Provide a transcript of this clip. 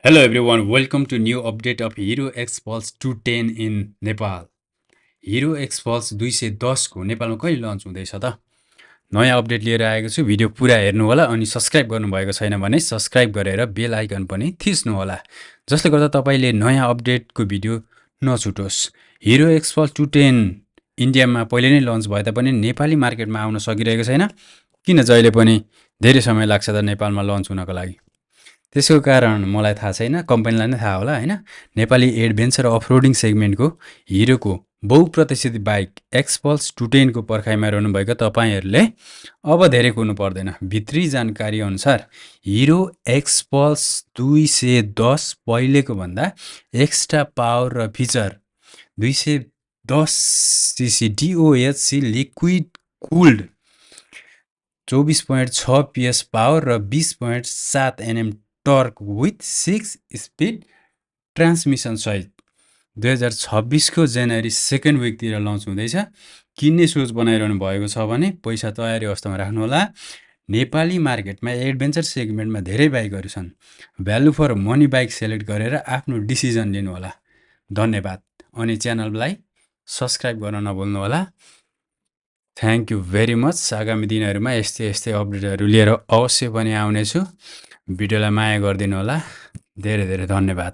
Hello everyone, welcome to new update of Hero X Pulse 210 in Nepal. Hero X Pulse 210 को नेपालमा कहिले lunch हुँदैछ त? नयाँ अपडेट लिएर आएको छु। भिडियो पुरा हेर्नु होला अनि सब्स्क्राइब गर्नुभएको छैन भने सब्स्क्राइब गरेर बेल आइकन पनि थिच्नु होला, जसले गर्दा तपाईले नयाँ अपडेटको भिडियो नछुटोस्। Hero X Pulse 210 इन्डियामा पहिले नै लन्च भए तापनि नेपाली मार्केटमा आउन सकिरहेको छैन। किन जहिले पनि धेरै समय लाग्छ त नेपालमा लन्च हुनको लागि? त्यसको कारण मलाई थाहा छैन, कम्पनीलाई नै थाहा होला हैन। नेपाली एडभेन्चर अफरोडिङ सेगमेन्टको हिरोको बहुप्रतिष्ठित बाइक एक्स पल्स 210 को पर्खाइमा रहनुभएको तपाईहरूले अब धेरै कुर्नु पर्दैन। भित्री जानकारी अनुसार हिरो एक्स पल्स 210 पहिलेको भन्दा एक्स्ट्रा पावर र feature 210 cc DOHC liquid cooled 24.6 PS power र 20.7 Nm torque with 6 speed transmission सहित 2026 को जनवरी 2nd विकतिर लन्च हुँदैछ। किन्ने सोच बनाइरहनु भएको छ भने पैसा तयारी अवस्थामा राख्नु होला। नेपाली मार्केटमा एडभेन्चर सेगमेन्टमा धेरै बाइकहरू छन्। Value for money bike select गरेर आफ्नो डिसिजन लिनु होला। धन्यवाद अनि च्यानललाई सब्स्क्राइब गर्न नभुल्नु होला। Thank you very much. आगामी दिनहरूमा यस्तै अपडेटहरू लिएर अवश्य पनि आउनेछु। भिडियोलाई माया गरिदिनु होला। धेरै धेरै धन्यवाद।